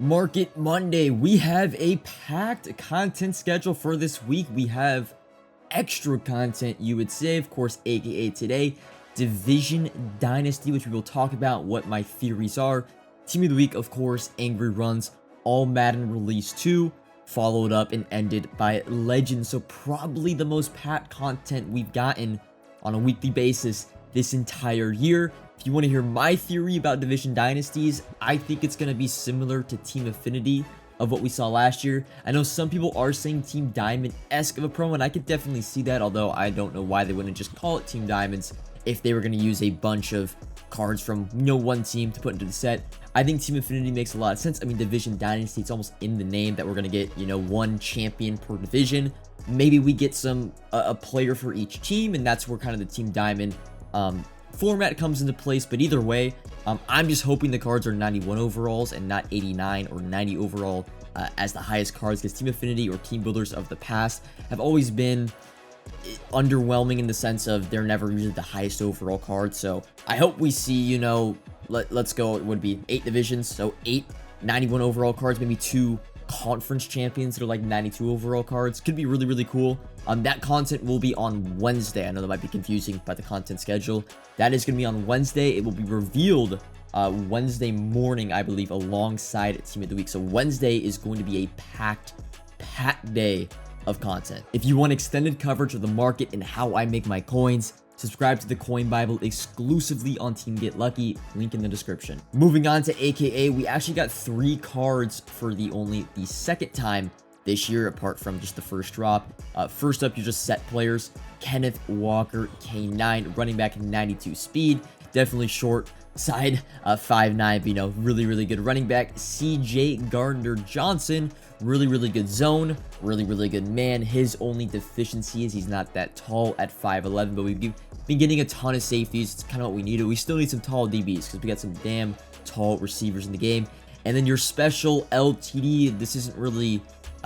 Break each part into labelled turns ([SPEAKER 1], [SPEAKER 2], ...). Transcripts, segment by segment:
[SPEAKER 1] Market Monday. We have a packed content schedule for this week. We have extra content, you would say, of course, aka today, Division Dynasty, which we will talk about what my theories are. Team of the week, of course, Angry Runs, All Madden Release 2, followed up and ended by Legends. So probably the most packed content we've gotten on a weekly basis this entire year. If you want to hear my theory about Division Dynasties, I think it's going to be similar to Team Affinity of what we saw last year. I know some people are saying Team Diamond-esque of a promo, and I could definitely see that, although I don't know why they wouldn't just call it Team Diamonds if they were going to use a bunch of cards from, one team to put into the set. I think Team Affinity makes a lot of sense. I mean, Division Dynasty, it's almost in the name that we're going to get, one champion per division. Maybe we get a player for each team, and that's where kind of the Team Diamond format comes into place. But either way, I'm just hoping the cards are 91 overalls and not 89 or 90 overall as the highest cards, because Team Affinity or team builders of the past have always been underwhelming in the sense of they're never usually the highest overall card. So I hope we see, let's go, it would be 8 divisions, so 8 91 overall cards, maybe 2 conference champions that are like 92 overall cards. Could be really, really cool. That content will be on Wednesday. I know that might be confusing by the content schedule. That is going to be on Wednesday. It will be revealed Wednesday morning, I believe, alongside Team of the Week. So Wednesday is going to be a packed day of content. If you want extended coverage of the market and how I make my coins, subscribe to the Coin Bible exclusively on Team Get Lucky, link in the description. Moving on to AKA, we actually got 3 cards for only the second time this year, apart from just the first drop. First up, you just set players. Kenneth Walker, K9, running back, 92 speed. Definitely short side, 5'9", but really, really good running back. CJ Gardner-Johnson, really, really good zone, really, really good man. His only deficiency is he's not that tall at 5'11", but we've been getting a ton of safeties. It's kind of what we needed. We still need some tall DBs because we got some damn tall receivers in the game. And then your special LTD, this isn't really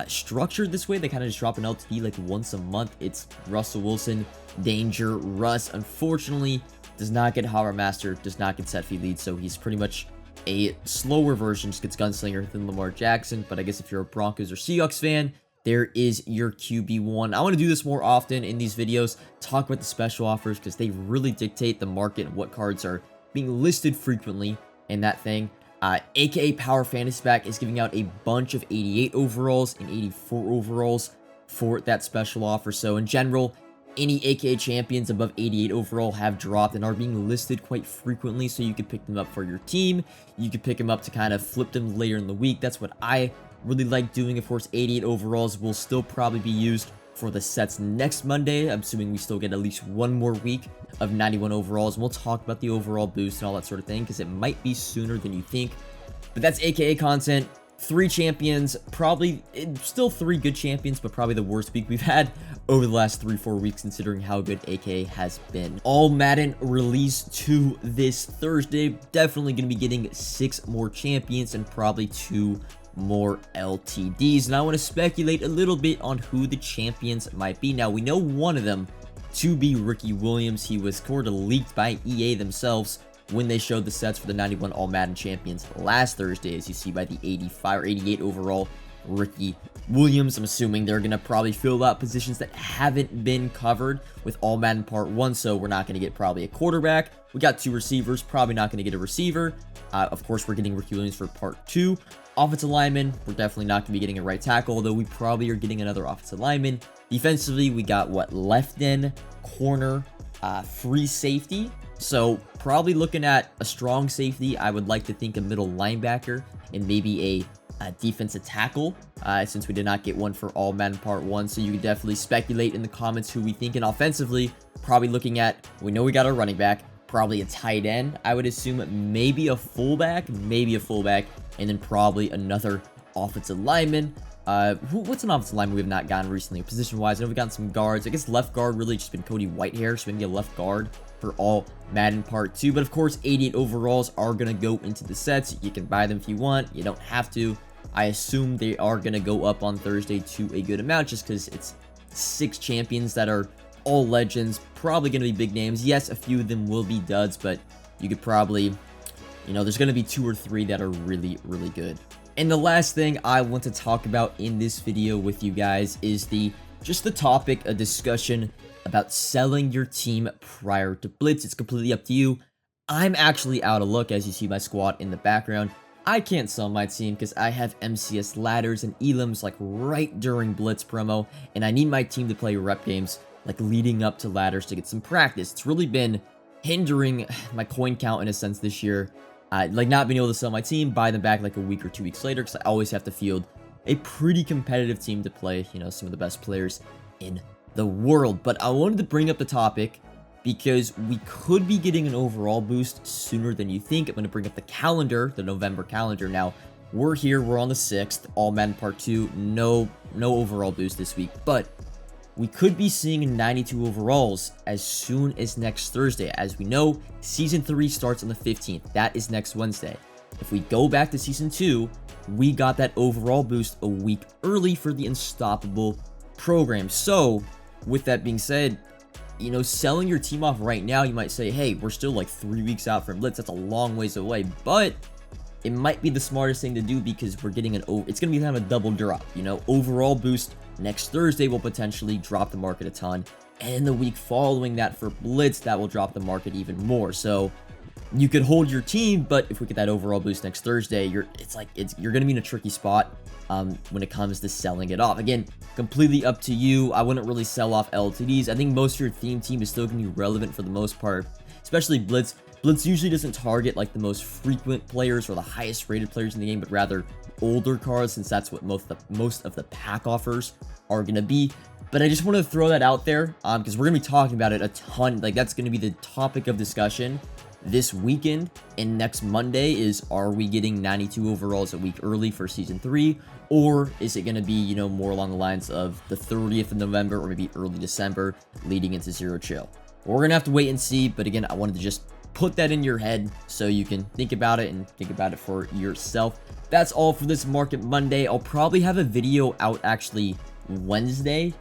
[SPEAKER 1] structured this way. They kind of just drop an LTD like once a month. It's Russell Wilson, Danger Russ. Unfortunately, does not get Horror Master, does not get set fee lead, so he's pretty much a slower version, just gets Gunslinger than Lamar Jackson. But I guess if you're a Broncos or Seahawks fan, there is your QB1. I want to do this more often in these videos, talk about the special offers, because they really dictate the market and what cards are being listed frequently in that thing. AKA Power Fantasy Pack is giving out a bunch of 88 overalls and 84 overalls for that special offer. So in general, any AKA champions above 88 overall have dropped and are being listed quite frequently, so you could pick them up for your team. You could pick them up to kind of flip them later in the week. That's what I really like doing. Of course, 88 overalls will still probably be used for the sets next Monday. I'm assuming we still get at least one more week of 91 overalls, and we'll talk about the overall boost and all that sort of thing, because it might be sooner than you think. But that's AKA content. 3 champions, probably still 3 good champions, but probably the worst week we've had over the last 3-4 weeks, considering how good AKA has been. All Madden Release 2 this Thursday. Definitely going to be getting 6 more champions and probably 2 more LTDs. And I want to speculate a little bit on who the champions might be. Now, we know one of them to be Ricky Williams. He was sort of leaked by EA themselves when they showed the sets for the 91 All Madden champions last Thursday, as you see by the 85 or 88 overall Ricky Williams. I'm assuming they're going to probably fill out positions that haven't been covered with All Madden Part 1, so we're not going to get probably a quarterback. We got 2 receivers, probably not going to get a receiver. Of course, we're getting Ricky Williams for Part 2. Offensive lineman, we're definitely not going to be getting a right tackle, although we probably are getting another offensive lineman. Defensively, we got left end, corner, free safety. So probably looking at a strong safety. I would like to think a middle linebacker and maybe a defensive tackle, since we did not get one for All Madden Part 1. So you can definitely speculate in the comments who we think. And offensively, probably looking at, we know we got a running back, probably a tight end, I would assume, maybe a fullback, and then probably another offensive lineman. What's an offensive lineman we have not gotten recently? Position-wise, I know we've gotten some guards. I guess left guard really just been Cody Whitehair, so maybe a left guard for All Madden Part 2. But of course, 88 overalls are going to go into the sets. You can buy them if you want. You don't have to. I assume they are going to go up on Thursday to a good amount, just because it's 6 champions that are all legends. Probably going to be big names. Yes, a few of them will be duds, but you could probably, there's going to be 2 or 3 that are really, really good. And the last thing I want to talk about in this video with you guys is just the topic, a discussion about selling your team prior to Blitz. It's completely up to you. I'm actually out of luck, as you see my squad in the background. I can't sell my team because I have MCS ladders and elims like right during Blitz promo, and I need my team to play rep games like leading up to ladders to get some practice. It's really been hindering my coin count in a sense this year. Like not being able to sell my team, buy them back like a week or 2 weeks later, because I always have to field a pretty competitive team to play, you know, some of the best players in the world. But I wanted to bring up the topic because we could be getting an overall boost sooner than you think. I'm going to bring up the calendar, the November calendar. Now, we're here, we're on the 6th, All Madden Part 2, no overall boost this week, but we could be seeing 92 overalls as soon as next Thursday. As we know, Season 3 starts on the 15th. That is next Wednesday. If we go back to Season 2, we got that overall boost a week early for the Unstoppable program. So, with that being said, you know, selling your team off right now, you might say, hey, we're still like 3 weeks out from Blitz. That's a long ways away, but it might be the smartest thing to do because we're getting it's going to be kind of a double drop, you know, overall boost next Thursday will potentially drop the market a ton, and the week following that for Blitz, that will drop the market even more. So you could hold your team, but if we get that overall boost next Thursday, you're going to be in a tricky spot when it comes to selling it off. Again, completely up to you. I wouldn't really sell off LTDs. I think most of your theme team is still going to be relevant for the most part, especially Blitz. Blitz usually doesn't target like the most frequent players or the highest rated players in the game, but rather older cards, since that's what most of the pack offers are going to be. But I just want to throw that out there because we're going to be talking about it a ton. Like, that's going to be the topic of discussion this weekend, and next Monday is, are we getting 92 overalls a week early for Season 3, or is it going to be, you know, more along the lines of the 30th of November or maybe early December leading into Zero Chill? We're going to have to wait and see, but again, I wanted to just put that in your head so you can think about it and think about it for yourself. That's all for this Market Monday. I'll probably have a video out actually Wednesday,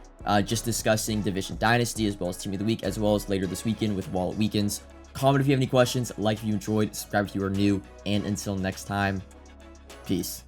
[SPEAKER 1] just discussing Division Dynasty as well as Team of the Week, as well as later this weekend with Wallet Weekends. Comment if you have any questions, like if you enjoyed, subscribe if you are new, and until next time, peace.